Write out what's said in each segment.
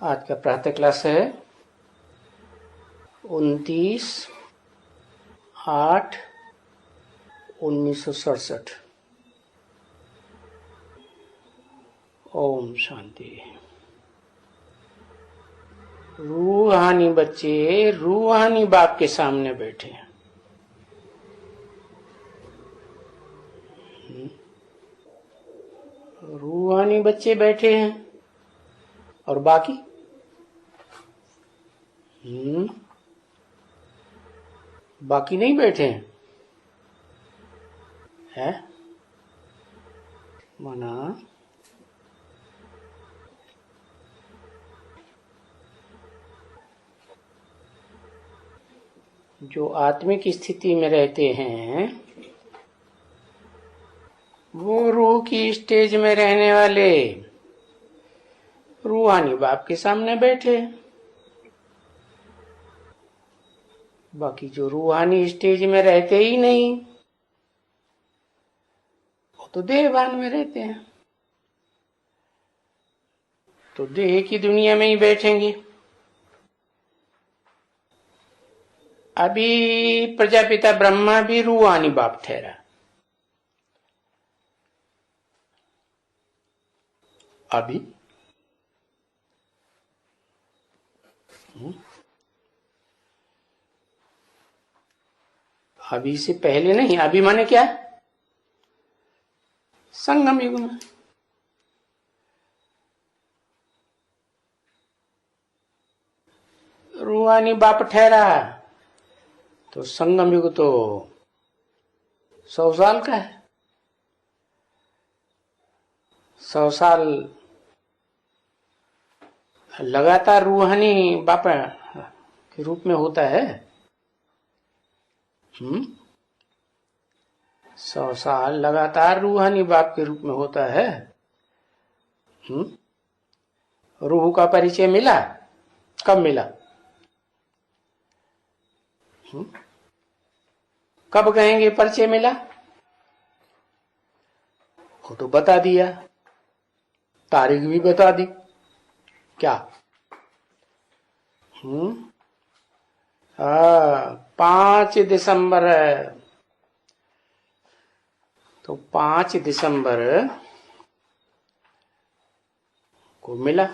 आज का प्रातः क्लास है 29/8/1967। ओम शांति। रूहानी बच्चे रूहानी बाप के सामने बैठे हैं। रूहानी बच्चे बैठे हैं और बाकी बाकी नहीं बैठे हैं, है माना जो आत्मिक स्थिति में रहते हैं वो रूह की स्टेज में रहने वाले रूहानी बाप के सामने बैठे। बाकी जो रूहानी स्टेज में रहते ही नहीं वो तो देहभान में रहते हैं, तो देह की दुनिया में ही बैठेंगे। अभी प्रजापिता ब्रह्मा भी रूहानी बाप ठहरा। अभी से पहले नहीं। अभी माने क्या? संगम युग में। रूहानी बाप ठहरा तो संगम युग तो 100 साल का है। 100 साल लगातार रूहानी बाप के रूप में होता है। 100 साल लगातार रूहानी बाप के रूप में होता है। रूह का परिचय मिला? कब मिला? कब कहेंगे परिचय मिला? वो तो बता दिया, तारीख भी बता दी। क्या? 5 दिसंबर है, तो 5 दिसंबर को मिला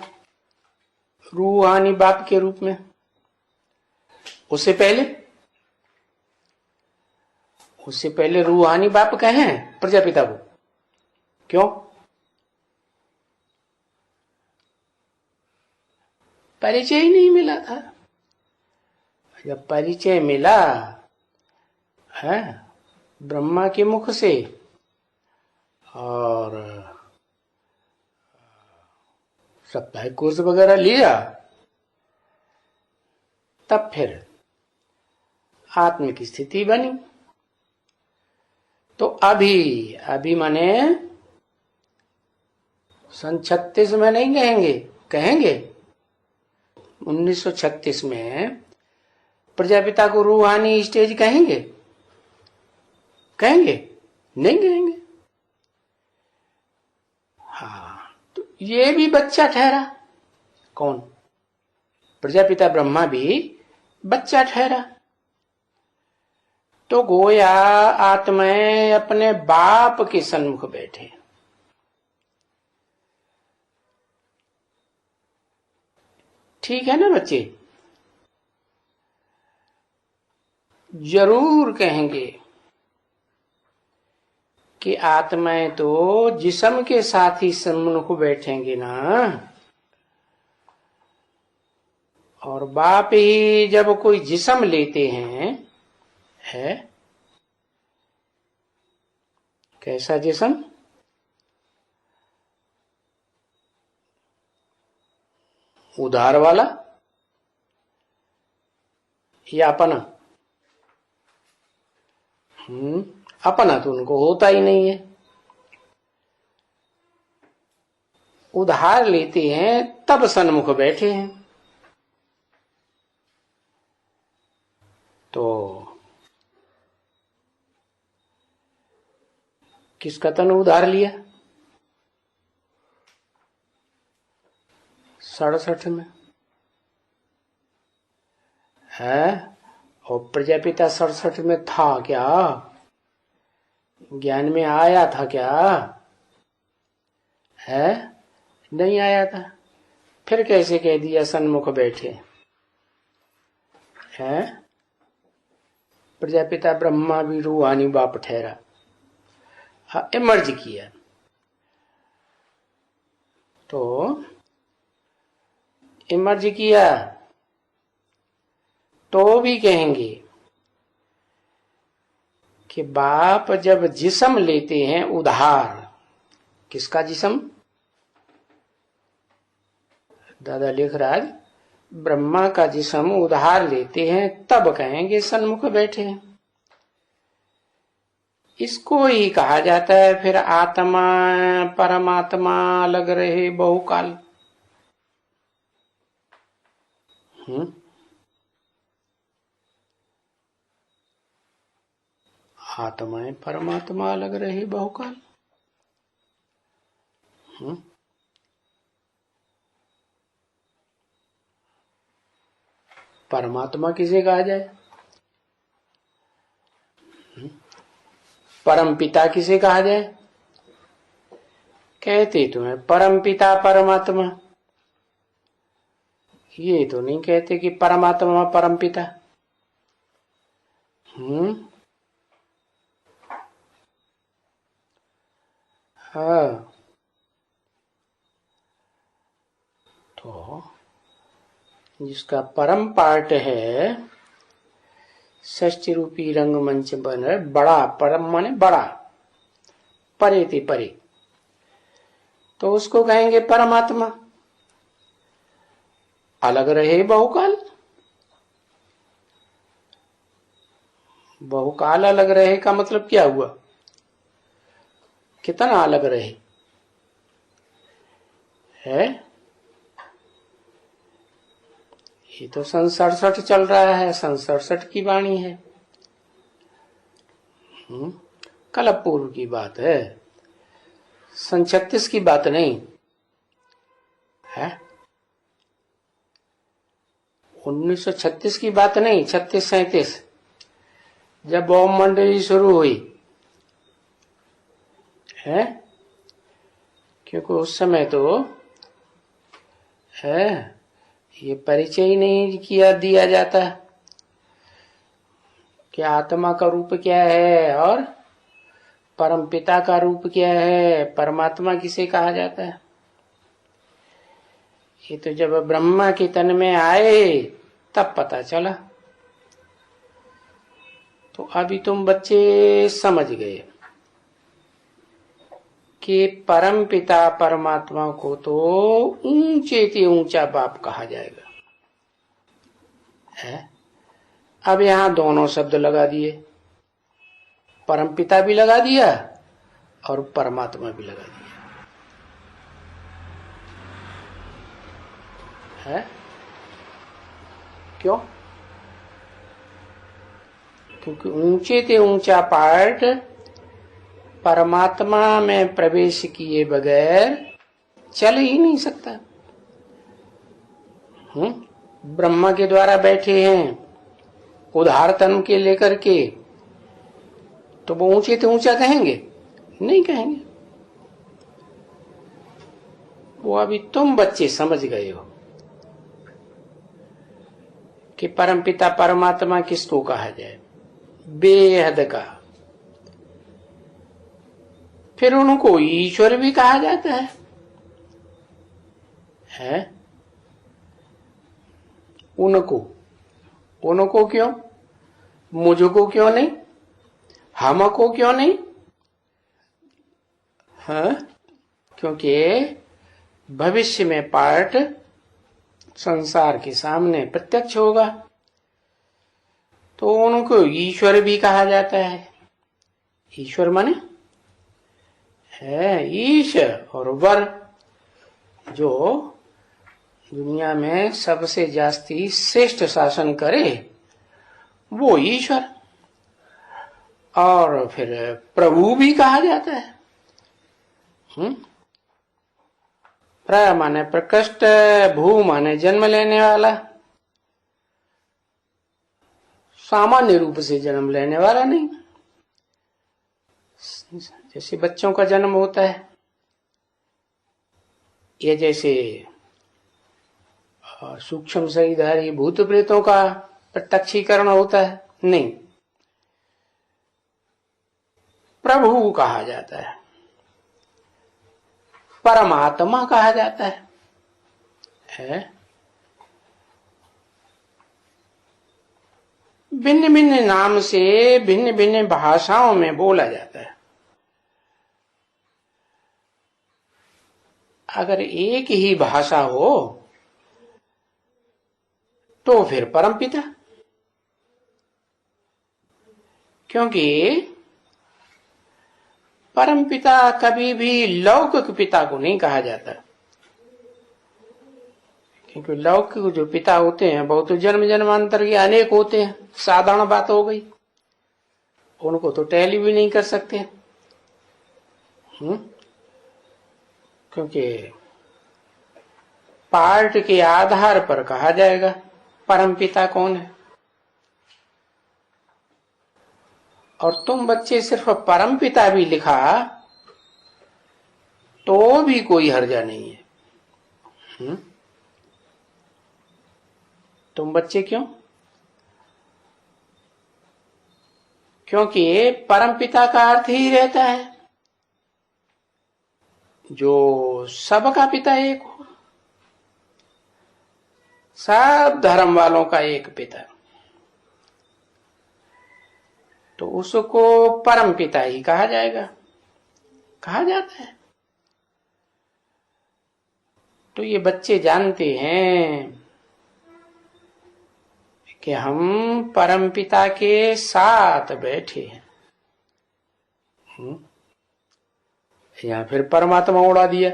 रूहानी बाप के रूप में। उससे पहले रूहानी बाप कहें प्रजापिता को? क्यों? परिचय ही नहीं मिला था। जब परिचय मिला है ब्रह्मा के मुख से और सप्ताहिक कोर्स वगैरह लिया, तब फिर आत्मिक स्थिति बनी। तो अभी माने 36 में नहीं कहेंगे 1936 में प्रजापिता को रूहानी स्टेज कहेंगे? नहीं कहेंगे। हाँ, तो ये भी बच्चा ठहरा। कौन? प्रजापिता ब्रह्मा भी बच्चा ठहरा। तो गोया आत्माएं अपने बाप के सन्मुख बैठे। ठीक है ना बच्चे? जरूर कहेंगे कि आत्माएं तो जिस्म के साथ ही सन्मुख बैठेंगे ना, और बाप ही जब कोई जिस्म लेते हैं, है कैसा जिस्म? उधार वाला या अपना? अपना तो उनको होता ही नहीं है। उधार लेते हैं तब सन्मुख बैठे हैं। तो किसका तन उधार लिया? 67 में। है। और प्रजापिता 67 में था क्या? ज्ञान में आया था क्या? है, नहीं आया था। फिर कैसे कह दिया सन्मुख बैठे? है, प्रजापिता ब्रह्मा भी रूहानी बाप ठहरा। हाँ, इमर्ज किया। तो इमर्ज किया तो भी कहेंगे कि बाप जब जिस्म लेते हैं उधार, किसका जिस्म? दादा लिख रहा, ब्रह्मा का जिस्म उधार लेते हैं तब कहेंगे सन्मुख बैठे हैं। इसको ही कहा जाता है फिर आत्मा परमात्मा अलग रहे बहुकाल। आत्माएं परमात्मा अलग रहे बहुकाल। परमात्मा किसे कहा जाए? परम पिता किसे कहा जाए? कहते तो है परम पिता परमात्मा, ये तो नहीं कहते कि परमात्मा परम पिता। हाँ, तो जिसका परम पार्ट है षष्ठी रूपी रंगमंच बन बड़ा, परम माने बड़ा, परे थे परे, तो उसको कहेंगे परमात्मा। अलग रहे बहुकाल, बहुकाल अलग रहे का मतलब क्या हुआ? कितना अलग रहे है? ये तो सन 67 चल रहा है, सन 67 की वाणी है। कल पूर्व की बात है, सन 36 की बात नहीं है। 1936 की बात नहीं, 36-37 जब बॉम्ब मंडली शुरू हुई है, क्योंकि उस समय तो है ये परिचय ही नहीं किया दिया जाता कि आत्मा का रूप क्या है और परम पिता का रूप क्या है, परमात्मा किसे कहा जाता है। ये तो जब ब्रह्मा के तन में आए तब पता चला। तो अभी तुम बच्चे समझ गए कि परम पिता परमात्मा को तो ऊंचे से ऊंचा बाप कहा जाएगा है। अब यहां दोनों शब्द लगा दिए, परम पिता भी लगा दिया और परमात्मा भी लगा दिया है। क्यों? क्योंकि ऊंचे से ऊंचा पार्ट परमात्मा में प्रवेश किए बगैर चल ही नहीं सकता। ब्रह्मा के द्वारा बैठे हैं उधार तन के लेकर के, तो वो ऊंचे से ऊंचा कहेंगे? नहीं कहेंगे। वो अभी तुम बच्चे समझ गए हो कि परमपिता परमात्मा किसको कहा जाए? बेहद का। फिर उनको ईश्वर भी कहा जाता है? उनको क्यों? मुझको क्यों नहीं? हमको क्यों नहीं? हाँ, क्योंकि भविष्य में पार्ट संसार के सामने प्रत्यक्ष होगा, तो उनको ईश्वर भी कहा जाता है। ईश्वर माने है ईश और वर, जो दुनिया में सबसे जास्ती श्रेष्ठ शासन करे वो ईश्वर। और फिर प्रभु भी कहा जाता है। प्र माने प्रकृष्ट, भू माने जन्म लेने वाला, सामान्य रूप से जन्म लेने वाला नहीं। जैसे बच्चों का जन्म होता है, ये जैसे सूक्ष्म शरीरधारी भूत प्रेतों का प्रत्यक्षीकरण होता है, नहीं। प्रभु कहा जाता है, परमात्मा कहा जाता है? भिन्न भिन्न नाम से भिन्न भिन्न भाषाओं में बोला जाता है। अगर एक ही भाषा हो तो फिर परमपिता, क्योंकि परमपिता कभी भी लौकिक पिता को नहीं कहा जाता, क्योंकि लौकिक जो पिता होते हैं बहुत तो जन्म जन्मांतर के अनेक होते हैं, साधारण बात हो गई, उनको तो टैली भी नहीं कर सकते। क्योंकि पार्ट के आधार पर कहा जाएगा परमपिता कौन है। और तुम बच्चे सिर्फ परमपिता भी लिखा तो भी कोई हर्जा नहीं है। तुम बच्चे क्यों? क्योंकि परमपिता का अर्थ ही रहता है जो सबका पिता एक हो, सब धर्म वालों का एक पिता, तो उसको परम पिता ही कहा जाएगा, कहा जाता है। तो ये बच्चे जानते हैं कि हम परम पिता के साथ बैठे हैं। या फिर परमात्मा उड़ा दिया।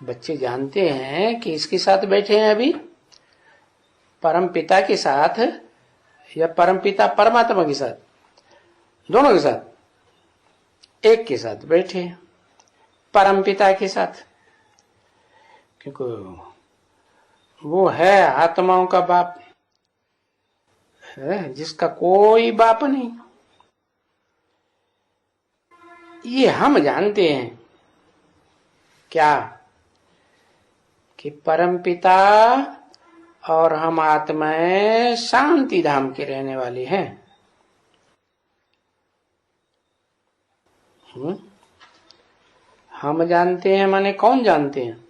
बच्चे जानते हैं कि इसके साथ बैठे हैं अभी, परम पिता के साथ या परम पिता परमात्मा के साथ, दोनों के साथ, एक के साथ बैठे हैं, परम पिता के साथ, क्योंकि वो है आत्माओं का बाप है, जिसका कोई बाप नहीं। ये हम जानते हैं क्या कि परमपिता और हम आत्माएं शांति धाम के रहने वाले हैं। हम जानते हैं माने कौन जानते हैं?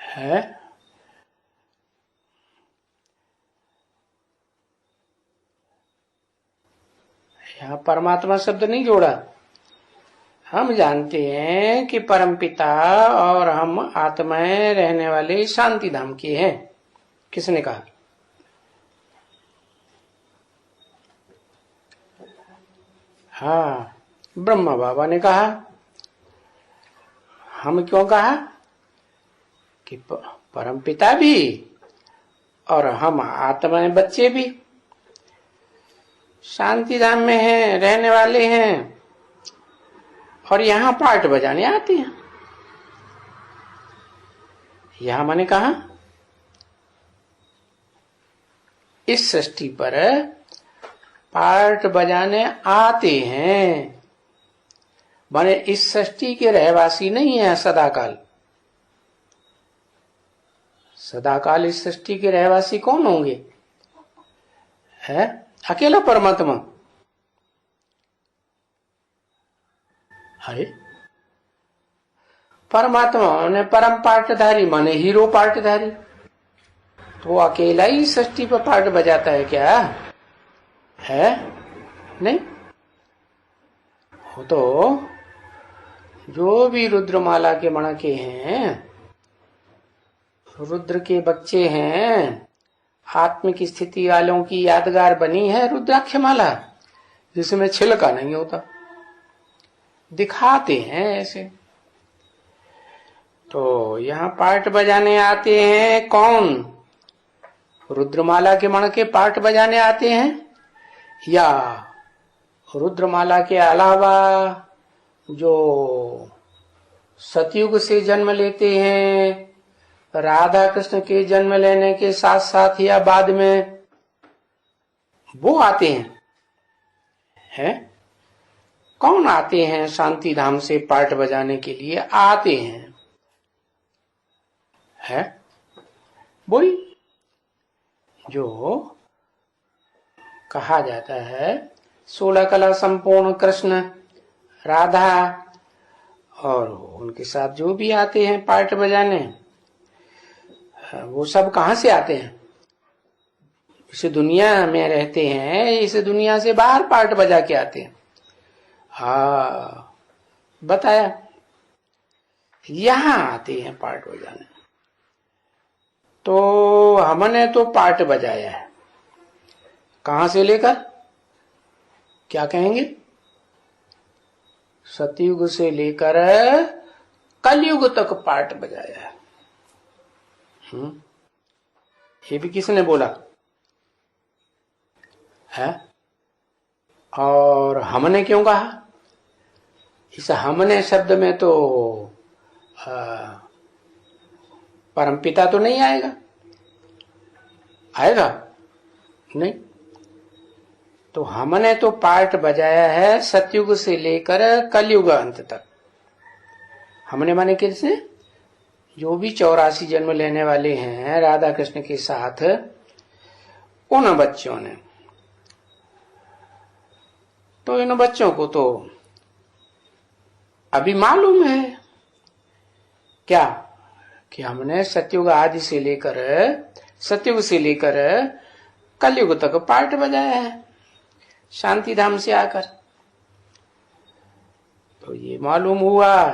है यहाँ परमात्मा शब्द नहीं जोड़ा। हम जानते हैं कि परमपिता और हम आत्माएं रहने वाले शांति धाम के हैं। किसने कहा? हाँ, ब्रह्मा बाबा ने कहा। हम क्यों कहा कि परमपिता भी और हम आत्माएं बच्चे भी शांति धाम में हैं, रहने वाले हैं, और यहां पार्ट बजाने आते हैं। यहां मैंने कहा इस सृष्टि पर पार्ट बजाने आते हैं, माने इस सृष्टि के रहवासी नहीं है सदाकाल। सदाकाल इस सृष्टि के रहवासी कौन होंगे? है अकेला परमात्मा। अरे परमात्मा ने परम पार्टधारी माने हीरो पार्टधारी, तो अकेला ही सृष्टि पर पार्ट बजाता है क्या? है नहीं। वो तो जो भी रुद्रमाला के मणके हैं, रुद्र के बच्चे हैं, आत्मिक स्थिति वालों की यादगार बनी है रुद्राक्ष माला, जिसमें छिलका नहीं होता, दिखाते हैं ऐसे। तो यहाँ पार्ट बजाने आते हैं कौन? रुद्रमाला के मणके पार्ट बजाने आते हैं, या रुद्रमाला के अलावा जो सतयुग से जन्म लेते हैं राधा कृष्ण के जन्म लेने के साथ साथ या बाद में वो आते हैं? कौन आते हैं शांति धाम से पार्ट बजाने के लिए? आते हैं वही जो कहा जाता है 16 कला संपूर्ण कृष्ण राधा, और उनके साथ जो भी आते हैं पार्ट बजाने, वो सब कहां से आते हैं? इस दुनिया में रहते हैं, इस दुनिया से बाहर पार्ट बजा के आते हैं। बताया, यहां आते हैं पार्ट बजाने। तो हमने तो पार्ट बजाया है, कहां से लेकर क्या कहेंगे? सतयुग से लेकर कलयुग तक पार्ट बजाया है। ये भी किसने बोला है? और हमने क्यों कहा? इस हमने शब्द में तो परमपिता तो नहीं आएगा, आएगा नहीं। तो हमने तो पार्ट बजाया है सतयुग से लेकर कलयुग अंत तक। हमने माने किसने? जो भी 84 जन्म लेने वाले हैं राधा कृष्ण के साथ, उन बच्चों ने। तो इन बच्चों को तो अभी मालूम है क्या कि हमने सतयुग आदि से लेकर कलयुग तक पार्ट बजाया है शांति धाम से आकर। तो ये मालूम हुआ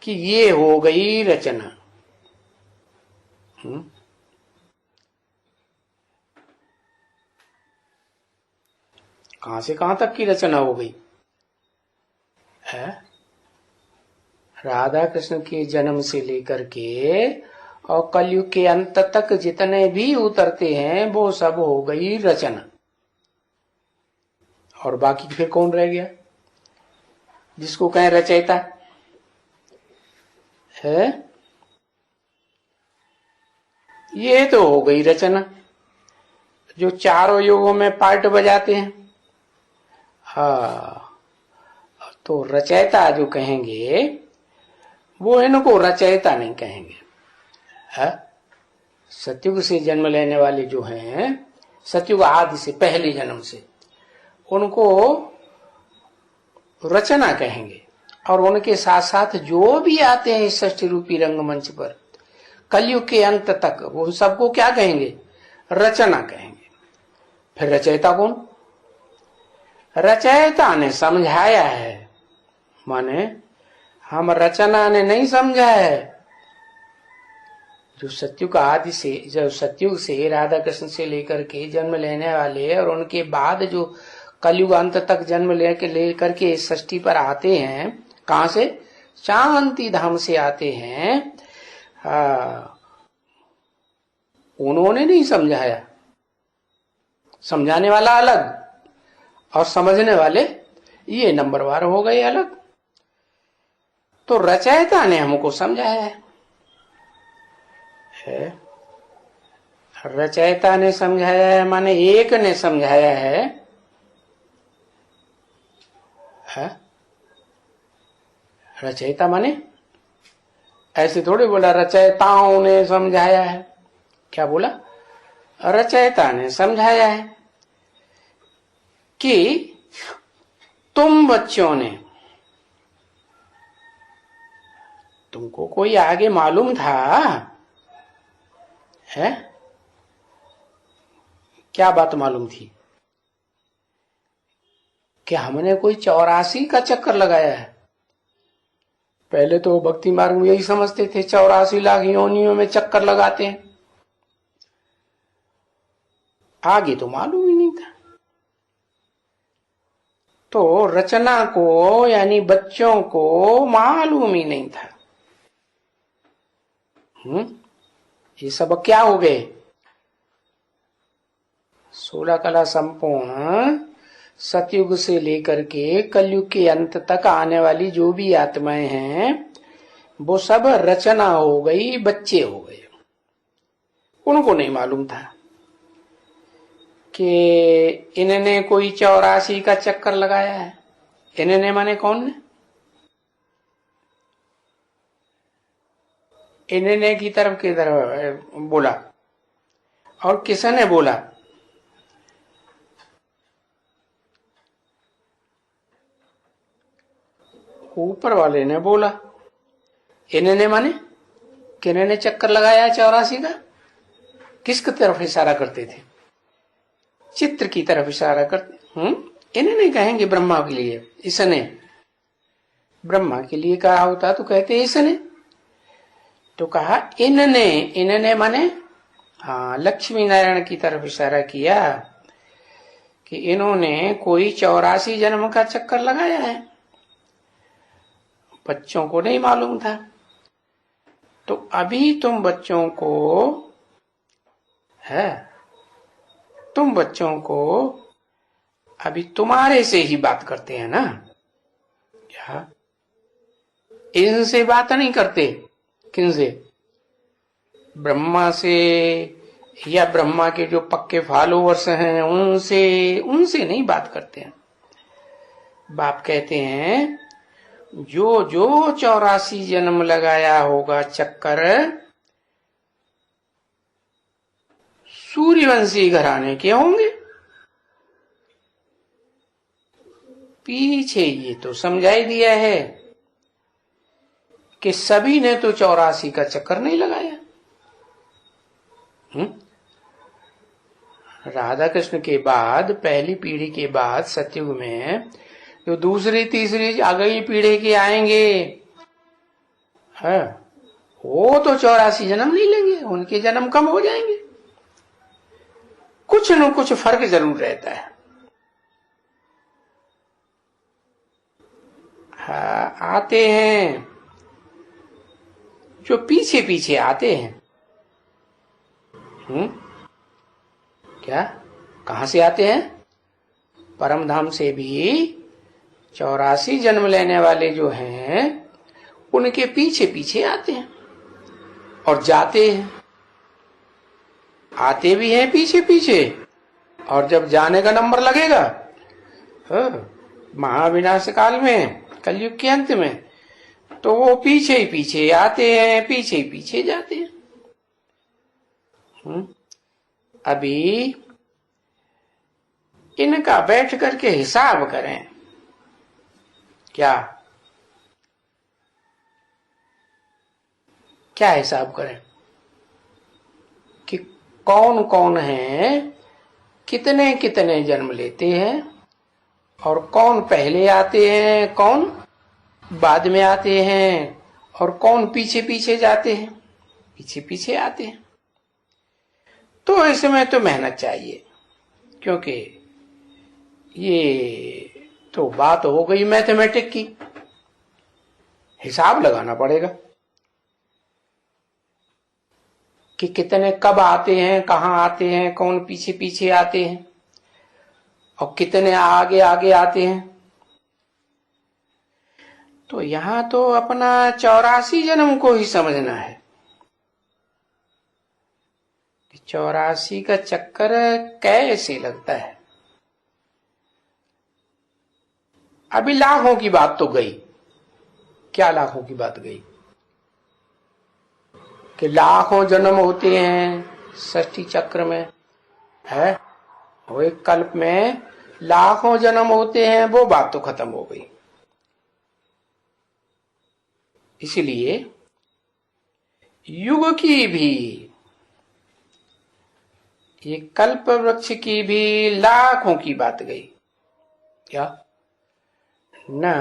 कि ये हो गई रचना। कहां से कहां तक की रचना हो गई है? राधा कृष्ण के जन्म से लेकर के और कलयुग के अंत तक जितने भी उतरते हैं वो सब हो गई रचना। और बाकी फिर कौन रह गया जिसको कहें रचयिता है? ये तो हो गई रचना जो चारों युगों में पार्ट बजाते हैं। तो रचयिता जो कहेंगे वो इनको रचयिता नहीं कहेंगे। सतयुग से जन्म लेने वाले जो हैं, सतयुग आदि से पहले जन्म से, उनको रचना कहेंगे। और उनके साथ साथ जो भी आते हैं इस षष्ठी रूपी रंगमंच पर कलयुग के अंत तक, वो सबको क्या कहेंगे? रचना कहेंगे। फिर रचयिता कौन? रचयिता ने समझाया है, माने हम रचना ने नहीं समझा है। जो सतयुग आदि से, जब सतयुग से राधा कृष्ण से लेकर के जन्म लेने वाले और उनके बाद जो कलयुग अंत तक जन्म लेकर के षष्ठी पर आते हैं, कहां से? शांति धाम से आते हैं। उन्होंने नहीं समझाया, समझाने वाला अलग और समझने वाले ये नंबरवार हो गए अलग। तो रचयिता ने हमको समझाया है। रचयिता ने समझाया है माने एक ने समझाया है। रचयिता माने ऐसे थोड़ी बोला रचयिताओं ने समझाया है। क्या बोला? रचयिता ने समझाया है कि तुम बच्चों ने, तुमको कोई आगे मालूम था है? क्या बात मालूम थी? कि हमने कोई 84 का चक्कर लगाया है। पहले तो भक्ति मार्ग में यही समझते थे 84 लाख योनियों में चक्कर लगाते हैं, आगे तो मालूम ही नहीं था। तो रचना को यानी बच्चों को मालूम ही नहीं था। ये सब क्या हो गए? 16 कला संपूर्ण सतयुग से लेकर के कलयुग के अंत तक आने वाली जो भी आत्माएं हैं वो सब रचना हो गई, बच्चे हो गए। उनको नहीं मालूम था कि इन्होंने कोई 84 का चक्कर लगाया है। इन्होंने माने कौन ने? इन्होंने की तरफ बोला, और किसने बोला? ऊपर वाले ने बोला। इन्होंने माने किन्होंने चक्कर लगाया 84 का? किसकी तरफ इशारा करते थे? चित्र की तरफ इशारा करते। इन्होंने कहेंगे ब्रह्मा के लिए, इसने ब्रह्मा के लिए कहा होता तो कहते इसने, तो कहा इन्होंने। इन्होंने माने हाँ, लक्ष्मी नारायण की तरफ इशारा किया कि इन्होंने कोई 84 जन्म का चक्कर लगाया है। बच्चों को नहीं मालूम था। तो अभी तुम बच्चों को अभी तुम्हारे से ही बात करते हैं ना, क्या इनसे बात नहीं करते? किनसे? ब्रह्मा से, या ब्रह्मा के जो पक्के फॉलोअर्स हैं उनसे नहीं बात करते हैं। बाप कहते हैं जो 84 जन्म लगाया होगा चक्कर, सूर्यवंशी घराने के होंगे। पीछे ये तो समझाई दिया है कि सभी ने तो 84 का चक्कर नहीं लगाया। राधा कृष्ण के बाद, पहली पीढ़ी के बाद सतयुग में जो दूसरी तीसरी अगली पीढ़ी के आएंगे, वो तो 84 जन्म नहीं लेंगे, उनके जन्म कम हो जाएंगे। कुछ न कुछ फर्क जरूर रहता है। आते हैं जो पीछे पीछे आते हैं। क्या? कहां से आते हैं? परम धाम से भी 84 जन्म लेने वाले जो हैं उनके पीछे पीछे आते हैं और जाते हैं। आते भी हैं पीछे पीछे, और जब जाने का नंबर लगेगा महाविनाश काल में, कलयुग के अंत में, तो वो पीछे ही पीछे आते हैं, पीछे ही पीछे जाते हैं। अभी इनका बैठ करके हिसाब करें। क्या हिसाब करें कि कौन कौन है, कितने कितने जन्म लेते हैं, और कौन पहले आते हैं, कौन बाद में आते हैं, और कौन पीछे पीछे जाते हैं, पीछे पीछे आते हैं। तो इसमें तो मेहनत चाहिए, क्योंकि ये तो बात हो गई मैथमेटिक की। हिसाब लगाना पड़ेगा कि कितने कब आते हैं, कहां आते हैं, कौन पीछे पीछे आते हैं, और कितने आगे आगे आते हैं। तो यहां तो अपना 84 जन्म को ही समझना है। 84 का चक्कर कैसे लगता है। अभी लाखों की बात तो गई। क्या लाखों की बात गई? कि लाखों जन्म होते हैं षष्ठी चक्र में, है वो एक कल्प में लाखों जन्म होते हैं, वो बात तो खत्म हो गई। इसलिए युग की भी, ये कल्प वृक्ष की भी लाखों की बात गई। क्या ना,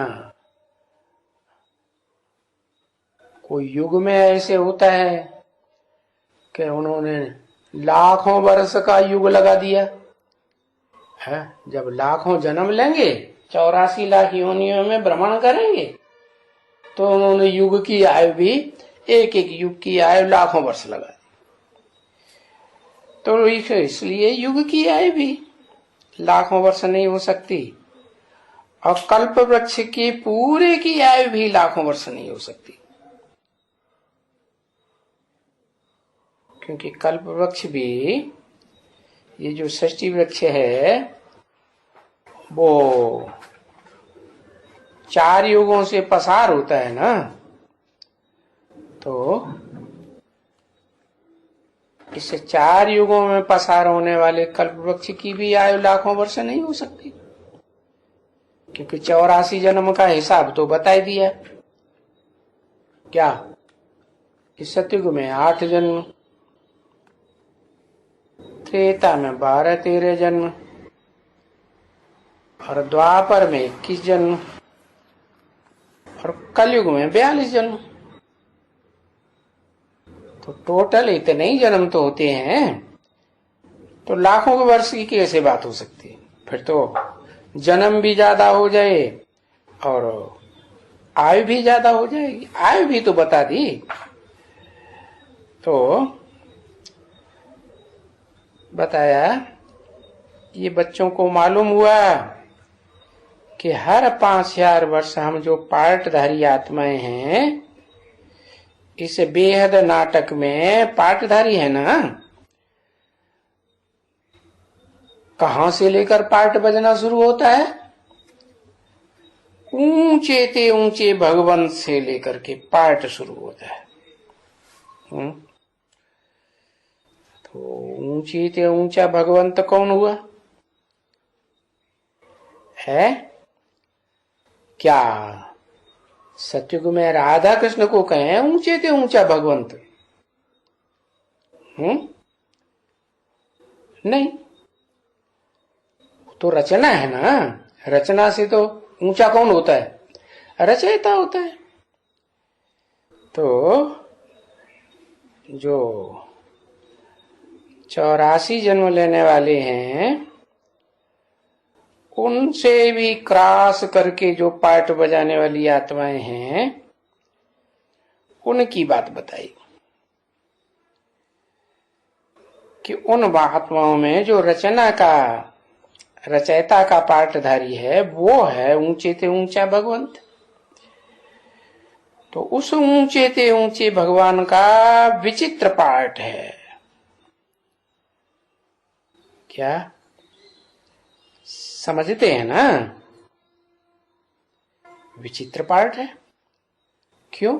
कोई युग में ऐसे होता है कि उन्होंने लाखों वर्ष का युग लगा दिया है। जब लाखों जन्म लेंगे, 84 लाख योनियों में भ्रमण करेंगे, तो उन्होंने युग की आयु भी, एक एक युग की आयु लाखों वर्ष लगा दी। तो इसलिए युग की आयु भी लाखों वर्ष नहीं हो सकती, और कल्प वृक्ष की पूरे की आयु भी लाखों वर्ष नहीं हो सकती। क्योंकि कल्प वृक्ष भी, ये जो षष्ठी वृक्ष है वो 4 युगों से पसार होता है ना, तो इससे 4 युगों में पसार होने वाले कल्प वृक्ष की भी आयु लाखों वर्ष नहीं हो सकती, क्योंकि 84 जन्म का हिसाब तो बता ही दिया। क्या? इस सतयुग में 8 जन्म, त्रेता में 12-13 जन्म और द्वापर में 21 जन्म और कलयुग में 42 जन्म। तो टोटल इतने ही जन्म तो होते हैं, तो लाखों के वर्ष की कैसे बात हो सकती है? फिर तो जन्म भी ज्यादा हो जाए और आयु भी ज्यादा हो जाएगी। आयु भी तो बता दी। तो बताया ये बच्चों को मालूम हुआ कि हर 5000 वर्ष हम जो पार्टधारी आत्माएं हैं, इस बेहद नाटक में पार्टधारी है ना, कहां से लेकर पार्ट बजना शुरू होता है? ऊंचे ते ऊंचे भगवंत से लेकर के पार्ट शुरू होता है। तो ऊंचे ते ऊंचा भगवंत कौन हुआ है? क्या सतयुग में राधा कृष्ण को कहें ऊंचे ते ऊंचा भगवंत? नहीं, तो रचना है ना। रचना से तो ऊंचा कौन होता है? रचयिता होता है। तो जो 84 जन्म लेने वाले हैं, उनसे भी क्रॉस करके जो पार्ट बजाने वाली आत्माएं हैं, उनकी बात बताई कि उन आत्माओं में जो रचयिता का पार्टधारी है, वो है ऊंचे ते ऊंचा भगवंत। तो उस ऊंचे ते ऊंचे भगवान का विचित्र पार्ट है। क्या समझते हैं ना? विचित्र पार्ट है। क्यों?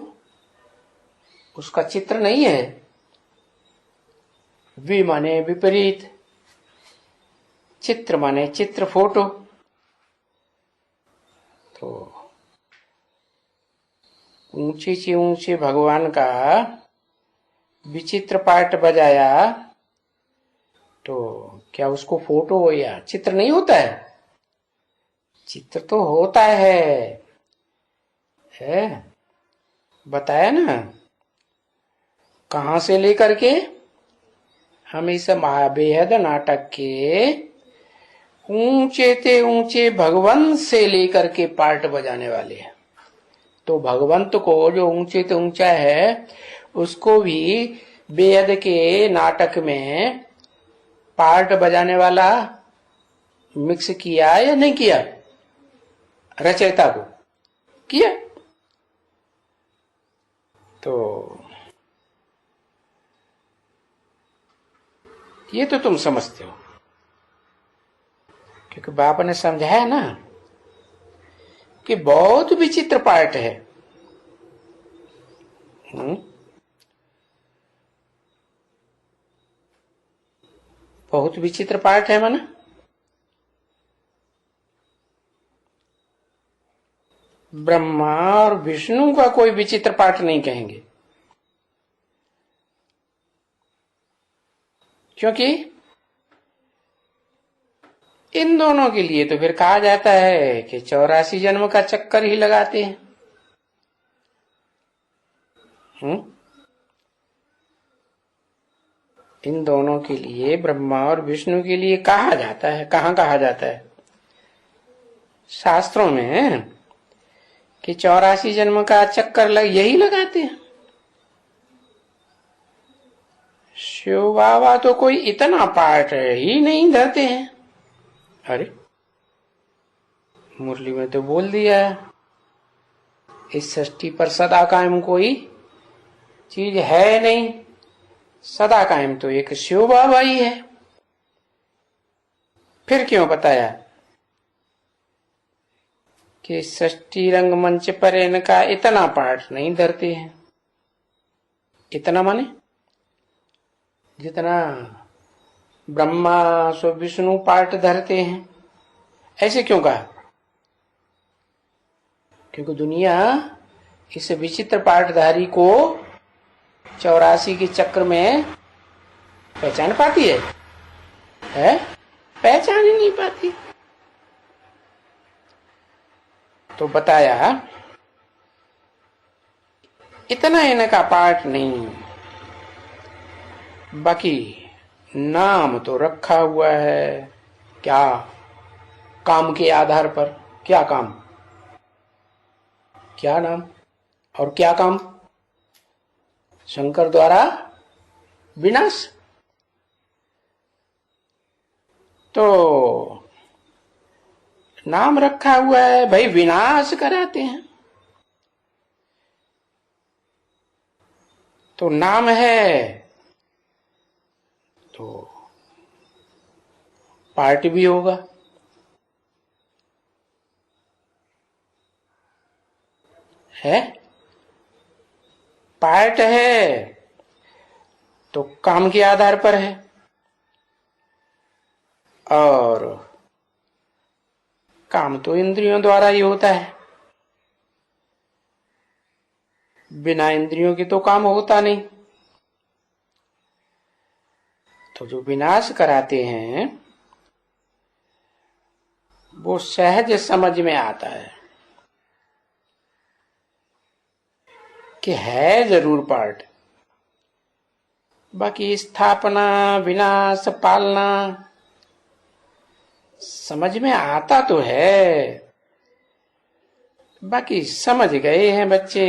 उसका चित्र नहीं है। वि माने विपरीत, चित्र माने चित्र, फोटो। तो ऊंचे से ऊंचे भगवान का विचित्र पार्ट बजाया, तो क्या उसको फोटो या चित्र नहीं होता है? चित्र तो होता है, बताया ना। कहां से लेकर के? हम इस बेहद नाटक के ऊंचे ते ऊंचे भगवंत से लेकर के पार्ट बजाने वाले हैं। तो भगवंत को जो ऊंचे ते ऊंचा है, उसको भी बेहद के नाटक में पार्ट बजाने वाला मिक्स किया या नहीं किया? रचयिता को किया। तो ये तो तुम समझते हो, क्योंकि बाबा ने समझाया ना कि बहुत विचित्र पार्ट है। बहुत विचित्र पार्ट है माना ब्रह्मा और विष्णु का कोई विचित्र पार्ट नहीं कहेंगे, क्योंकि इन दोनों के लिए तो फिर कहा जाता है कि 84 जन्म का चक्कर ही लगाते हैं। इन दोनों के लिए, ब्रह्मा और विष्णु के लिए कहा जाता है। कहाँ कहा जाता है? शास्त्रों में, कि 84 जन्म का चक्कर यही लगाते हैं। शिव बाबा तो कोई इतना पार्ट ही नहीं धरते हैं। अरे मुरली में तो बोल दिया, इस षष्ठी पर सदा कायम कोई चीज है नहीं, सदा कायम तो एक शिव बाबा ही है। फिर क्यों बताया कि षष्ठी रंगमंच पर इनका इतना पाठ नहीं धरते हैं। इतना माने जितना ब्रह्मा सो विष्णु पाठ धरते हैं, ऐसे क्यों कहा? क्योंकि दुनिया इस विचित्र पाठधारी को 84 के चक्र में पहचान पाती है? पहचान ही नहीं पाती। तो बताया इतना इनका पाठ नहीं, बाकी नाम तो रखा हुआ है। क्या? काम के आधार पर। क्या काम? क्या नाम और क्या काम? शंकर द्वारा विनाश। तो नाम रखा हुआ है भाई, विनाश कराते हैं। तो नाम है तो पार्ट भी होगा। है पार्ट है तो काम के आधार पर है, और काम तो इंद्रियों द्वारा ही होता है। बिना इंद्रियों के तो काम होता नहीं। तो जो विनाश कराते हैं वो सहज समझ में आता है कि है जरूर पार्ट, बाकी स्थापना विनाश पालना समझ में आता तो है। बाकी समझ गए हैं बच्चे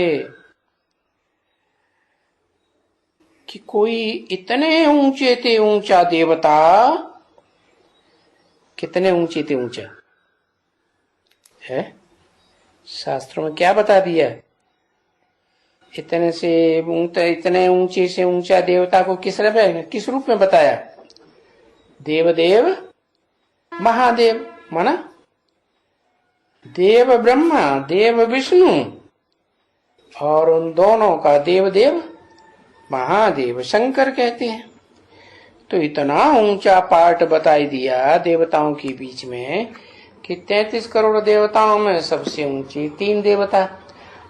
कि कोई इतने ऊंचे थे ऊंचा देवता। कितने ऊंचे थे ऊंचा है? शास्त्रों में क्या बता दिया? इतने ऊंचे से ऊंचा देवता को किस रूप में बताया? देवदेव महादेव। माना देव ब्रह्मा देव विष्णु, और उन दोनों का देवदेव महादेव शंकर कहते हैं। तो इतना ऊंचा पाठ बताई दिया देवताओं के बीच में कि 33 करोड़ देवताओं में सबसे ऊंची 3 देवता,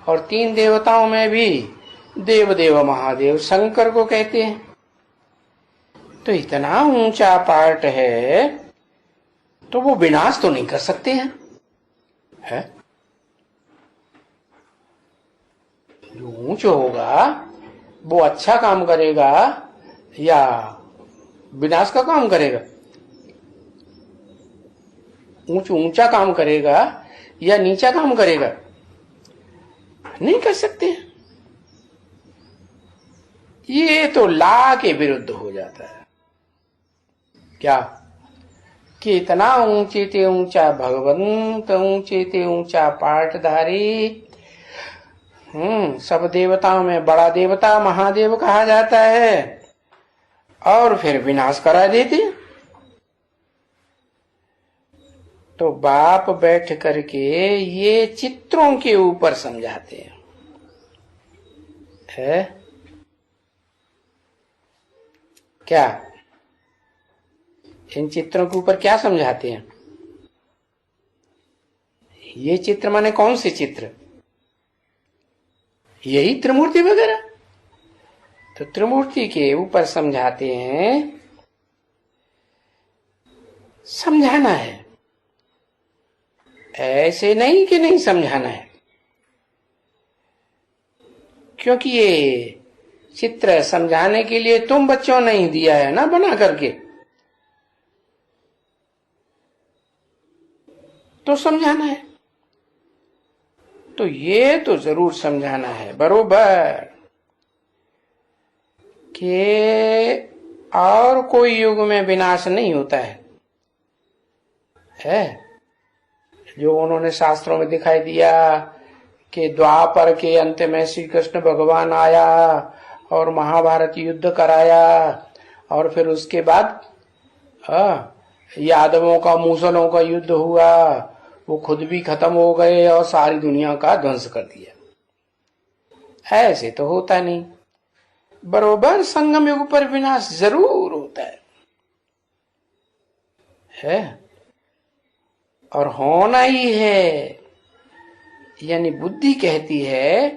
और 3 देवताओं में भी देवदेव महादेव शंकर को कहते हैं। तो इतना ऊंचा पाठ है तो वो विनाश तो नहीं कर सकते हैं। है? जो ऊंच होगा वो अच्छा काम करेगा या विनाश का काम करेगा? ऊंचा काम करेगा या नीचा काम करेगा? नहीं कर सकते। ये तो ला के विरुद्ध हो जाता है। क्या? कि इतना ऊंचे ते ऊंचा भगवंत, ऊंचे ते ऊंचा पाठधारी। सब देवताओं में बड़ा देवता महादेव कहा जाता है, और फिर विनाश करा देते। तो बाप बैठ करके ये चित्रों के ऊपर समझाते हैं। है? क्या? इन चित्रों के ऊपर क्या समझाते हैं? ये चित्र माने कौन से चित्र? यही त्रिमूर्ति वगैरह। तो त्रिमूर्ति के ऊपर समझाते हैं। समझाना है, ऐसे नहीं कि नहीं समझाना है, क्योंकि ये चित्र समझाने के लिए तुम बच्चों ने ही दिया है ना बना करके, तो समझाना है। तो ये तो जरूर समझाना है बरोबर कि और कोई युग में विनाश नहीं होता है? जो उन्होंने शास्त्रों में दिखाई दिया कि द्वापर के अंत में श्री कृष्ण भगवान आया और महाभारत युद्ध कराया, और फिर उसके बाद यादवों का मूसलों का युद्ध हुआ, वो खुद भी खत्म हो गए और सारी दुनिया का ध्वंस कर दिया। ऐसे तो होता नहीं, बरोबर संगम युग पर विनाश जरूर होता है और होना ही है। यानी बुद्धि कहती है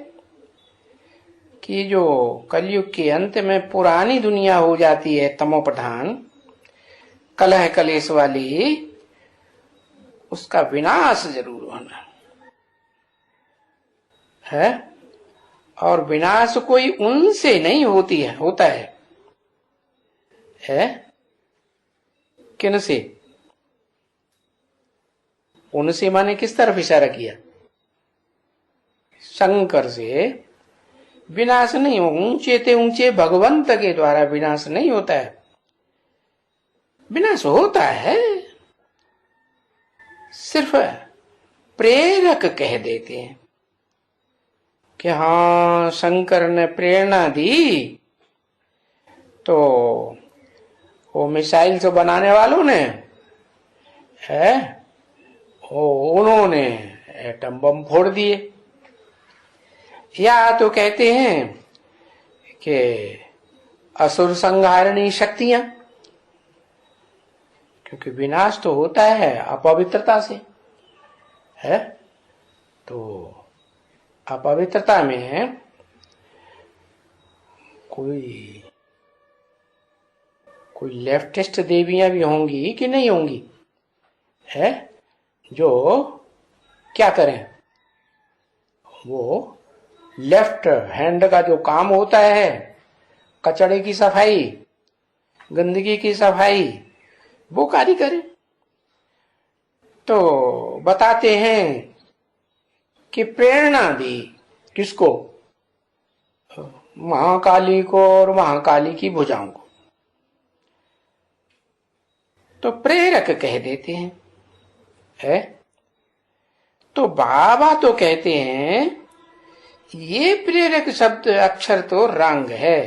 कि जो कलयुग के अंत में पुरानी दुनिया हो जाती है तमोप्रधान कलह कलेश वाली, उसका विनाश जरूर होना है। और विनाश कोई उनसे नहीं होता है किन से? उनसे माने किस तरफ इशारा किया? शंकर से विनाश नहीं हो, ऊंचे ते ऊंचे भगवंत के द्वारा विनाश नहीं होता है। विनाश होता है, सिर्फ प्रेरक कह देते हैं कि हाँ शंकर ने प्रेरणा दी, तो वो मिसाइल से बनाने वालों ने उन्होंने एटम बम फोड़ दिए। या तो कहते हैं कि असुर संहारणी शक्तियां, क्योंकि विनाश तो होता है अपवित्रता से है। तो अपवित्रता में कोई लेफ्टिस्ट देवियां भी होंगी कि नहीं होंगी, है जो क्या करें, वो लेफ्ट हैंड का जो काम होता है, कचड़े की सफाई, गंदगी की सफाई, वो कार्य करें। तो बताते हैं कि प्रेरणा दी किसको? महाकाली को और महाकाली की भुजाओं को। तो प्रेरक कह देते हैं है। तो बाबा तो कहते हैं ये प्रेरक शब्द अक्षर तो रंग है।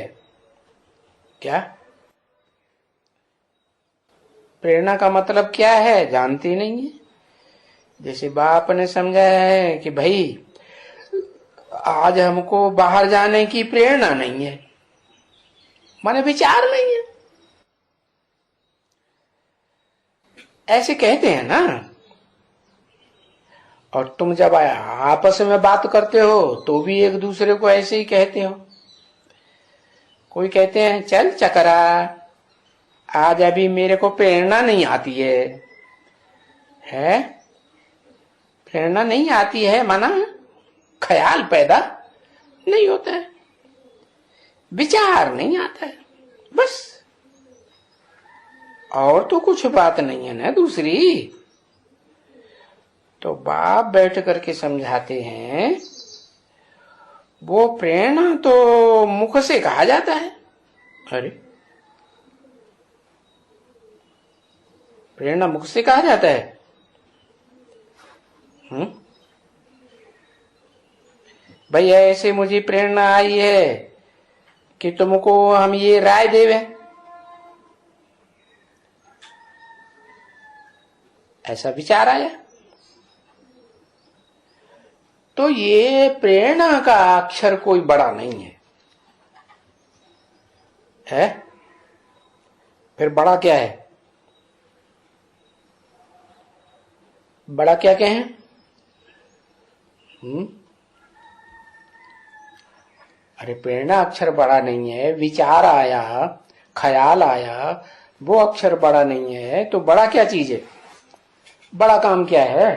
क्या प्रेरणा का मतलब क्या है जानते नहीं है। जैसे बाप ने समझाया है कि भाई आज हमको बाहर जाने की प्रेरणा नहीं है, माने विचार नहीं है, ऐसे कहते हैं ना। और तुम जब आपस में बात करते हो तो भी एक दूसरे को ऐसे ही कहते हो। कोई कहते हैं चल चकरा, आज अभी मेरे को प्रेरणा नहीं आती है? प्रेरणा नहीं आती है माना ख्याल पैदा नहीं होता है, विचार नहीं आता है, बस। और तो कुछ बात नहीं है ना दूसरी। तो बाप बैठ करके समझाते हैं वो प्रेरणा तो मुख से कहा जाता है। अरे प्रेरणा मुख से कहा जाता है? भाई ऐसे मुझे प्रेरणा आई है कि तुमको हम ये राय देवे, ऐसा विचार आया। तो ये प्रेरणा का अक्षर कोई बड़ा नहीं है? फिर बड़ा क्या है? बड़ा क्या कहें? अरे प्रेरणा अक्षर बड़ा नहीं है, विचार आया, ख्याल आया, वो अक्षर बड़ा नहीं है। तो बड़ा क्या चीज है? बड़ा काम क्या है?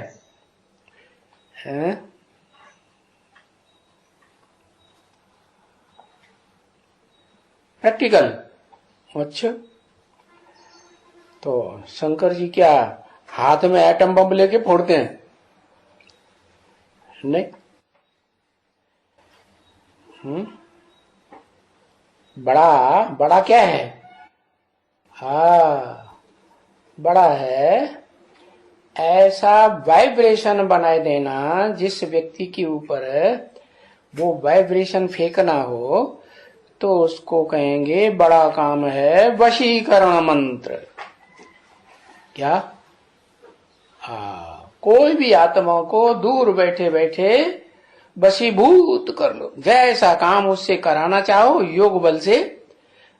प्रैक्टिकल। अच्छा तो शंकर जी क्या हाथ में एटम बम लेके फोड़ते हैं? नहीं। बड़ा क्या है? बड़ा है ऐसा वाइब्रेशन बनाए देना जिस व्यक्ति के ऊपर वो वाइब्रेशन फेंकना हो तो उसको कहेंगे बड़ा काम है वशीकरण मंत्र। क्या? कोई भी आत्मा को दूर बैठे बैठे वशीभूत कर लो, जैसा काम उससे कराना चाहो योग बल से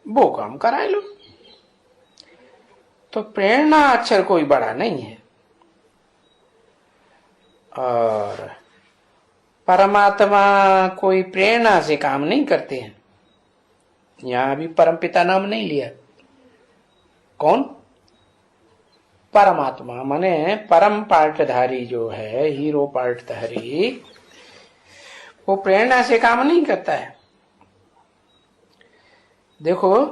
वो काम करा लो। तो प्रेरणा अक्षर कोई बड़ा नहीं है। और परमात्मा कोई प्रेरणा से काम नहीं करते हैं। यहां भी परमपिता नाम नहीं लिया। कौन? परमात्मा माने परम पार्टधारी जो है, हीरो पार्टधारी, वो प्रेरणा से काम नहीं करता है। देखो,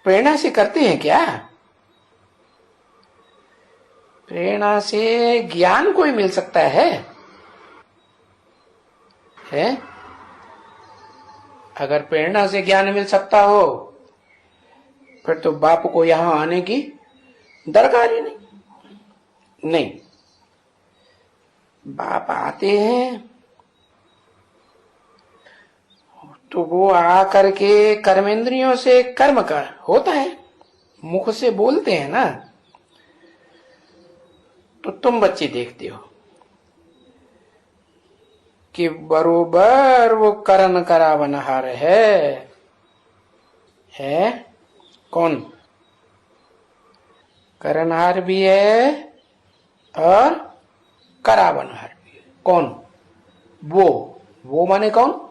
प्रेरणा से करते हैं क्या? प्रेरणा से ज्ञान कोई मिल सकता है? अगर प्रेरणा से ज्ञान मिल सकता हो फिर तो बाप को यहां आने की दरकार ही नहीं। बाप आते हैं तो वो आकर के कर्मेंद्रियों से कर्म का होता है, मुख से बोलते हैं ना। तो तुम बच्चे देखते हो कि बरोबर वो करण करावनहार है कौन? करनहार भी है और करावनहार भी है। कौन? वो माने कौन?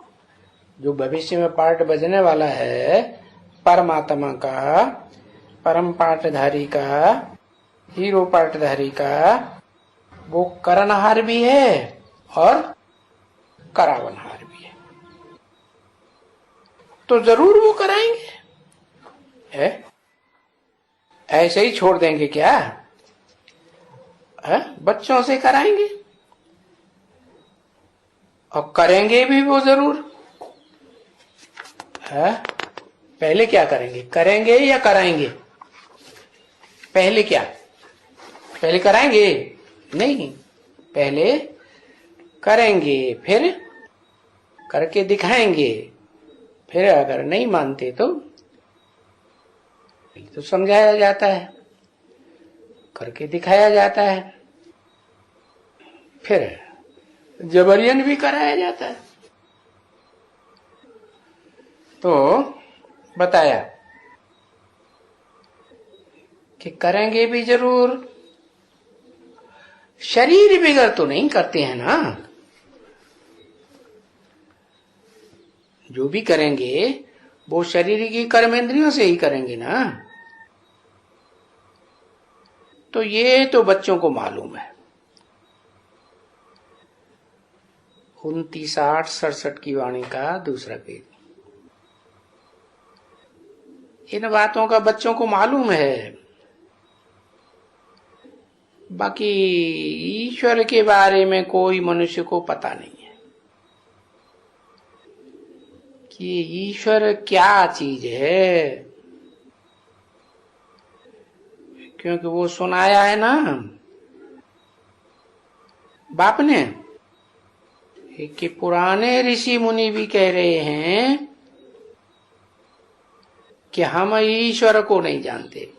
जो भविष्य में पार्ट बजने वाला है, परमात्मा का, परम पाठधारी का, हीरो पाठधारी का, वो करनहार भी है और करावनहार भी है। तो जरूर वो कराएंगे। ऐसे ही छोड़ देंगे क्या? बच्चों से कराएंगे और करेंगे भी वो जरूर। पहले क्या करेंगे? करेंगे या कराएंगे? पहले क्या? पहले कराएंगे? नहीं, पहले करेंगे, फिर करके दिखाएंगे, फिर अगर नहीं मानते तो समझाया जाता है, करके दिखाया जाता है, फिर जबरियन भी कराया जाता है। तो बताया कि करेंगे भी जरूर। शरीर बिगड़ तो नहीं करते हैं ना। जो भी करेंगे वो शरीर की कर्मेंद्रियों से ही करेंगे ना। तो ये तो बच्चों को मालूम है। 29-8-67 की वाणी का दूसरा पेज। इन बातों का बच्चों को मालूम है। बाकी ईश्वर के बारे में कोई मनुष्य को पता नहीं है कि ईश्वर क्या चीज है, क्योंकि वो सुनाया है ना बाप ने कि पुराने ऋषि मुनि भी कह रहे हैं कि हम ईश्वर को नहीं जानते।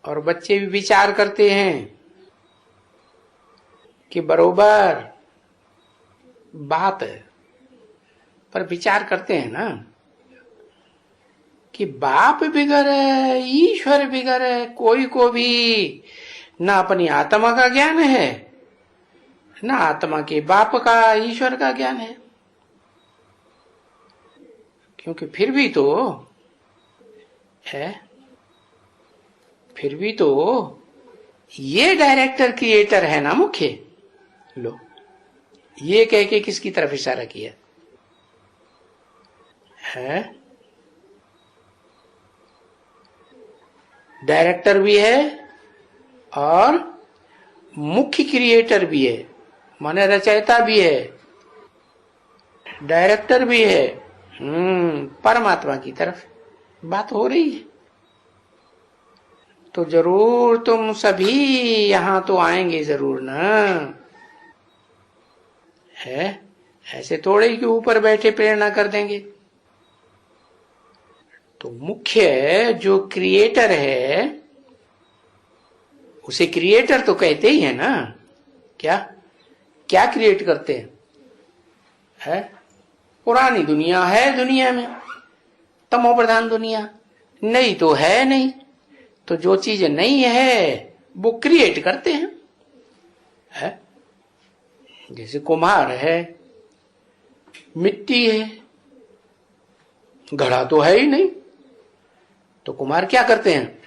और बच्चे भी विचार करते हैं कि बरोबर बात है, पर विचार करते हैं ना कि बाप बिगड़ है, ईश्वर बिगड़ है। कोई को भी ना अपनी आत्मा का ज्ञान है, ना आत्मा के बाप का, ईश्वर का ज्ञान है। क्योंकि फिर भी तो है, फिर भी तो ये डायरेक्टर क्रिएटर है ना मुख्य। लो, ये कह के किसकी तरफ इशारा किया है? डायरेक्टर भी है और मुख्य क्रिएटर भी है, माने रचयिता भी है, डायरेक्टर भी है। परमात्मा की तरफ बात हो रही है। तो जरूर तुम सभी यहां तो आएंगे जरूर ना। है ऐसे थोड़े ही कि ऊपर बैठे प्रेरणा कर देंगे। तो मुख्य जो क्रिएटर है उसे क्रिएटर तो कहते ही है ना। क्या क्या क्रिएट करते हैं? है पुरानी दुनिया है, दुनिया में तमो प्रधान दुनिया, नई तो है नहीं। तो जो चीज नहीं है वो क्रिएट करते हैं, है? जैसे कुम्हार है, मिट्टी है, घड़ा तो है ही नहीं, तो कुम्हार क्या करते हैं?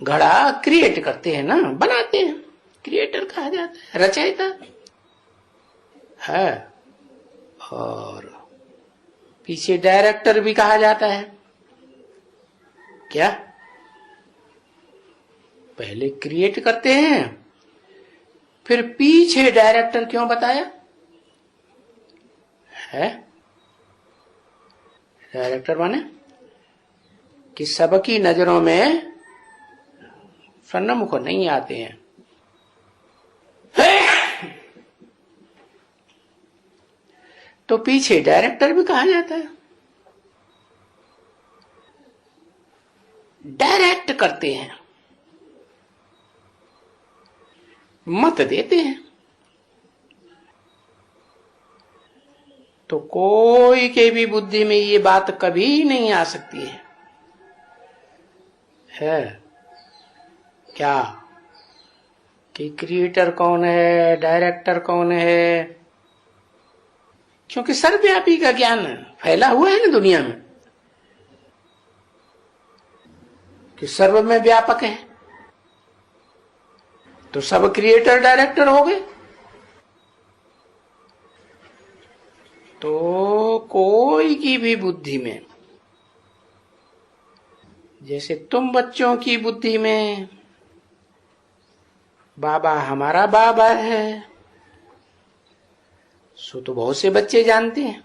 घड़ा क्रिएट करते हैं ना, बनाते हैं। क्रिएटर कहा जाता है, रचयिता है। और पीछे डायरेक्टर भी कहा जाता है। क्या पहले क्रिएट करते हैं फिर पीछे डायरेक्टर क्यों बताया है? डायरेक्टर माने कि सबकी नजरों में सन्मुख नहीं आते हैं। तो पीछे डायरेक्टर भी कहा जाता है। डायरेक्ट करते हैं, मत देते हैं। तो कोई के भी बुद्धि में ये बात कभी नहीं आ सकती है क्या कि क्रिएटर कौन है, डायरेक्टर कौन है? क्योंकि सर्वव्यापी का ज्ञान फैला हुआ है ना दुनिया में, कि सर्व में व्यापक है। तो सब क्रिएटर डायरेक्टर हो गए। तो कोई की भी बुद्धि में, जैसे तुम बच्चों की बुद्धि में बाबा हमारा बाबा है, सो तो बहुत से बच्चे जानते हैं।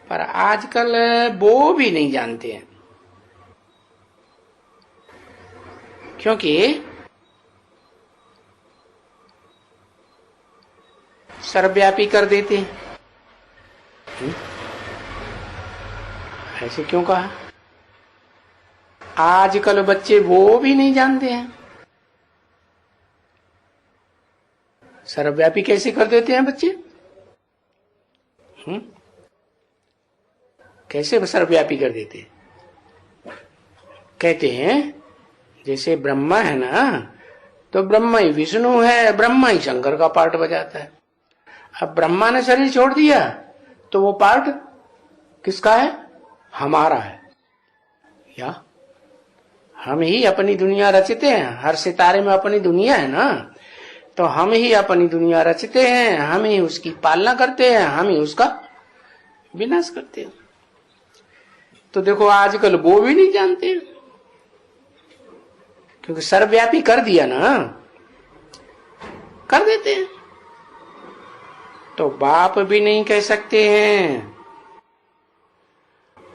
पर आजकल वो भी नहीं जानते हैं, क्योंकि सर्वव्यापी कर देते हैं। ऐसे क्यों कहा? आजकल बच्चे वो भी नहीं जानते हैं। सर्वव्यापी कैसे कर देते हैं बच्चे? कैसे सर्वव्यापी कर देते हैं? कहते हैं जैसे ब्रह्मा है ना, तो ब्रह्मा ही विष्णु है, ब्रह्मा ही शंकर का पार्ट बजाता है। अब ब्रह्मा ने शरीर छोड़ दिया तो वो पार्ट किसका है? हमारा है। या हम ही अपनी दुनिया रचते हैं। हर सितारे में अपनी दुनिया है ना, तो हम ही अपनी दुनिया रचते हैं, हम ही उसकी पालना करते हैं, हम ही उसका विनाश करते हैं। तो देखो आजकल वो भी नहीं जानते हैं, क्योंकि सर्वव्यापी कर दिया ना, कर देते हैं। तो बाप भी नहीं कह सकते हैं,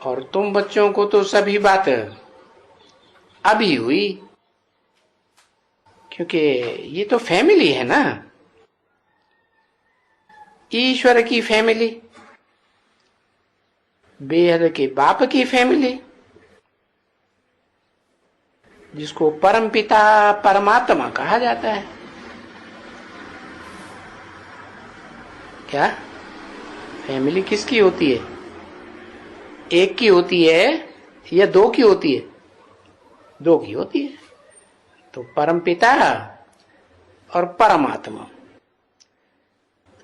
और तुम बच्चों को तो सभी बात अभी हुई, क्योंकि ये तो फैमिली है ना, ईश्वर की फैमिली, बेहद के बाप की फैमिली, जिसको परम पिता परमात्मा कहा जाता है। क्या फैमिली किसकी होती है? एक की होती है या दो की होती है? दो की होती है। तो परम पिता और परमात्मा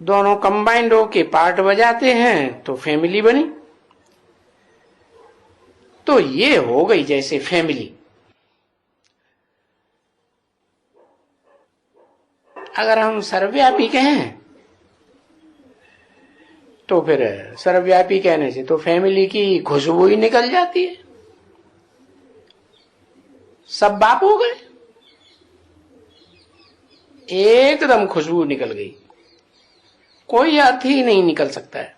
दोनों कंबाइंड होके पार्ट बजाते हैं तो फैमिली बनी। तो ये हो गई जैसे फैमिली। अगर हम सर्वव्यापी कहें तो फिर सर्वव्यापी कहने से तो फैमिली की खुशबू ही निकल जाती है, सब बाप हो गए, एकदम खुशबू निकल गई, कोई अर्थ ही नहीं निकल सकता है।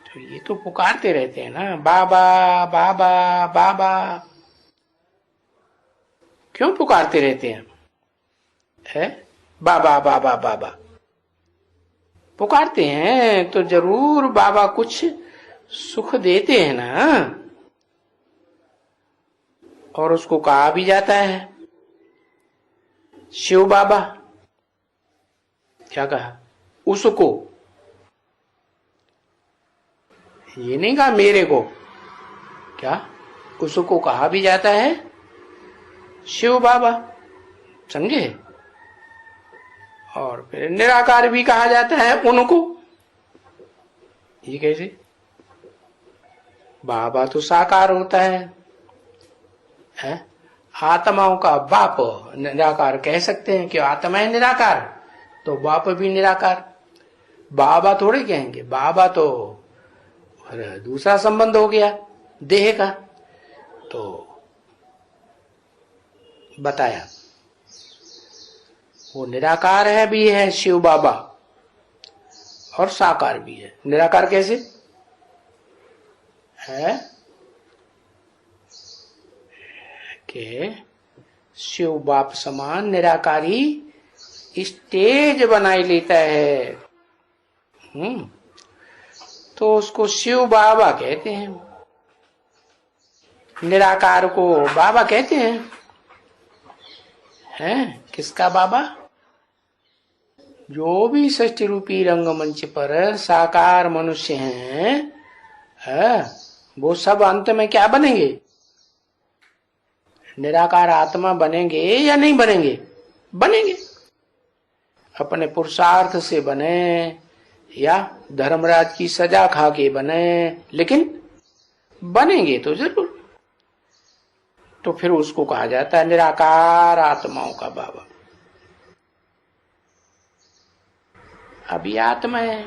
तो ये तो पुकारते रहते हैं ना, बाबा बाबा बाबा। क्यों पुकारते रहते हैं? है, बाबा बाबा बाबा पुकारते हैं तो जरूर बाबा कुछ सुख देते हैं ना। और उसको कहा भी जाता है शिव बाबा। क्या कहा? उसको, ये नहीं कहा मेरे को। क्या? उसको कहा भी जाता है शिव बाबा, समझे? और फिर निराकार भी कहा जाता है उनको। ये कैसे? बाबा तो साकार होता है? आत्माओं का बाप निराकार कह सकते हैं कि आत्मा है निराकार, तो बाप भी निराकार। बाबा थोड़े कहेंगे, बाबा तो दूसरा संबंध हो गया देह का। तो बताया वो निराकार है भी है शिव बाबा, और साकार भी है। निराकार कैसे है कि शिव बाप समान निराकारी स्टेज बनाई लेता है। तो उसको शिव बाबा कहते हैं, निराकार को बाबा कहते हैं। किसका बाबा? जो भी षष्ठी रूपी रंगमंच पर साकार मनुष्य हैं, वो सब अंत में क्या बनेंगे? निराकार आत्मा बनेंगे या नहीं बनेंगे? बनेंगे। अपने पुरुषार्थ से बने या धर्मराज की सजा खा के बने, लेकिन बनेंगे तो जरूर। तो फिर उसको कहा जाता है निराकार आत्माओं का बाबा। अभी आत्मा है,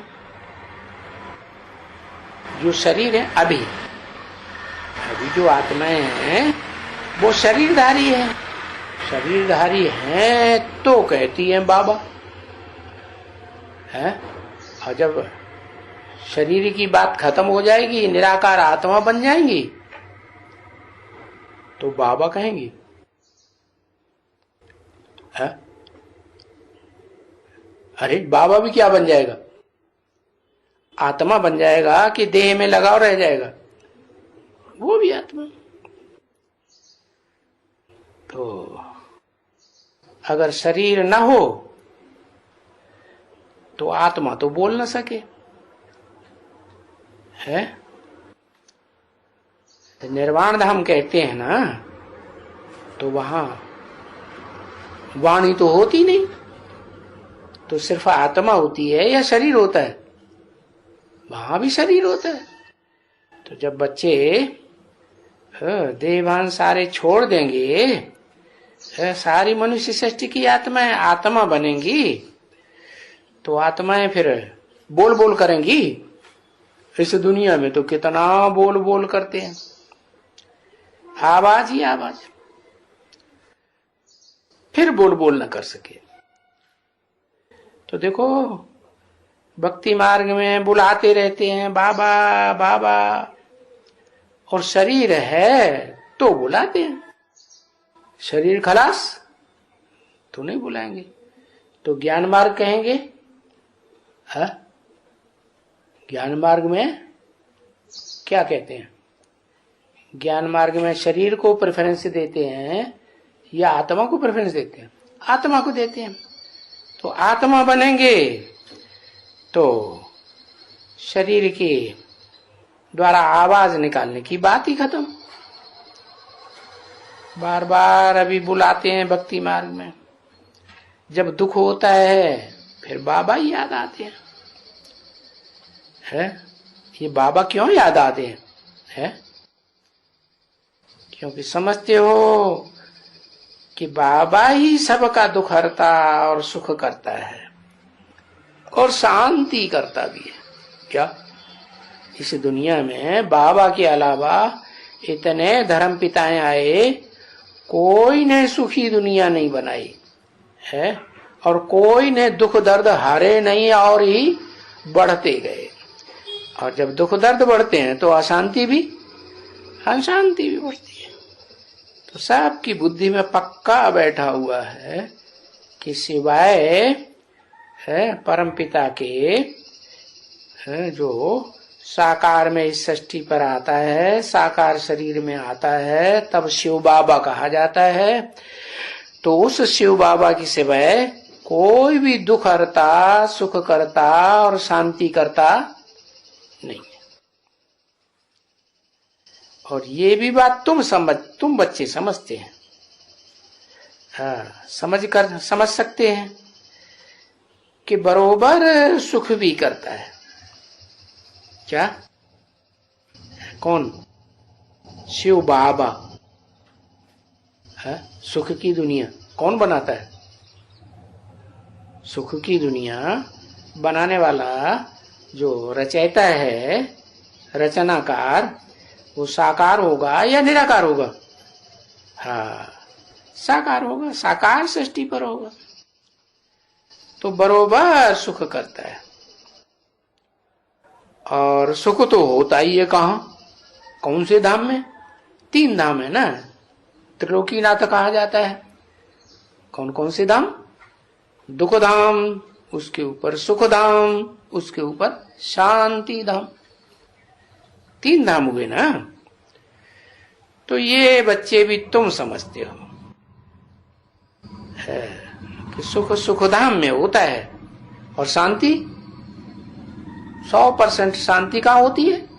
जो शरीर है अभी जो आत्माएं हैं वो शरीरधारी है। शरीरधारी है तो कहती है बाबा है। और जब शरीर की बात खत्म हो जाएगी, निराकार आत्मा बन जाएंगी, तो बाबा कहेंगी है? अरे बाबा भी क्या बन जाएगा? आत्मा बन जाएगा कि देह में लगाव रह जाएगा? वो भी आत्मा। तो अगर शरीर ना हो तो आत्मा तो बोल ना सके है। निर्वाण धाम कहते हैं ना, तो वहां वाणी तो होती नहीं, तो सिर्फ आत्मा होती है या शरीर होता है? वहां भी शरीर होता है। तो जब बच्चे देहभान सारे छोड़ देंगे, सारी मनुष्य सृष्टि की आत्मा बनेंगी, तो आत्माएं फिर बोल बोल करेंगी। इस दुनिया में तो कितना बोल बोल करते हैं, आवाज ही आवाज, फिर बोल बोल न कर सके। तो देखो भक्ति मार्ग में बुलाते रहते हैं बाबा बाबा, और शरीर है तो बुलाते हैं। शरीर खलास तो नहीं बुलाएंगे। तो ज्ञान मार्ग कहेंगे, है? ज्ञान मार्ग में क्या कहते हैं? ज्ञान मार्ग में शरीर को प्रेफरेंस देते हैं या आत्मा को प्रेफरेंस देते हैं? आत्मा को देते हैं। तो आत्मा बनेंगे तो शरीर के द्वारा आवाज निकालने की बात ही खत्म। बार बार अभी बुलाते हैं भक्ति मार्ग में। जब दुख होता है फिर बाबा ही याद आते हैं, है? ये बाबा क्यों याद आते हैं? है? क्योंकि समझते हो कि बाबा ही सबका दुख हरता और सुख करता है और शांति करता भी है। क्या इस दुनिया में बाबा के अलावा इतने धर्म पिताएं आए, कोई ने सुखी दुनिया नहीं बनाई है, और कोई ने दुख दर्द हारे नहीं और ही बढ़ते गए। और जब दुख दर्द बढ़ते हैं तो अशांति भी अशांति भी बढ़ती है। तो सबकी बुद्धि में पक्का बैठा हुआ है कि सिवाय परमपिता के जो साकार में इस सृष्टि पर आता है, साकार शरीर में आता है, तब शिव बाबा कहा जाता है। तो उस शिव बाबा की सिवाय कोई भी दुख हरता, सुख करता और शांति करता नहीं है। और ये भी बात तुम बच्चे समझते हैं, समझ सकते हैं कि बरोबर सुख भी करता है। क्या? कौन? शिव बाबा। सुख की दुनिया कौन बनाता है? सुख की दुनिया बनाने वाला जो रचयिता है, रचनाकार, वो साकार होगा या निराकार होगा? साकार होगा, साकार सृष्टि पर होगा। तो बरोबर सुख करता है। और सुख तो होता ही है कहां? कौन से धाम में? 3 धाम है ना, त्रिलोकीनाथ कहा जाता है। कौन कौन से धाम? दुख धाम, उसके ऊपर सुख धाम, उसके ऊपर शांति धाम। 3 धाम हुए ना। तो ये बच्चे भी तुम समझते हो है कि सुख सुखधाम में होता है और शांति 100% शांति कहाँ होती है?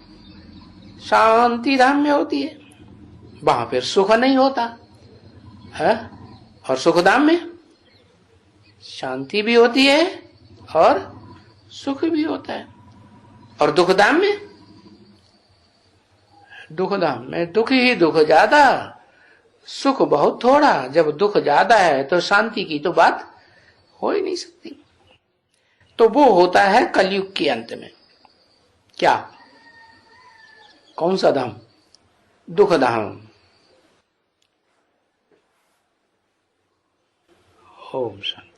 शांति धाम में होती है। वहां फिर सुख नहीं होता है। और सुखधाम में शांति भी होती है और सुख भी होता है। और दुखधाम में दुख ही दुख ज्यादा, सुख बहुत थोड़ा। जब दुख ज्यादा है तो शांति की तो बात हो ही नहीं सकती। तो वो होता है कलयुग के अंत में। क्या? कौन सा धाम? दुख धाम। ओम शांति।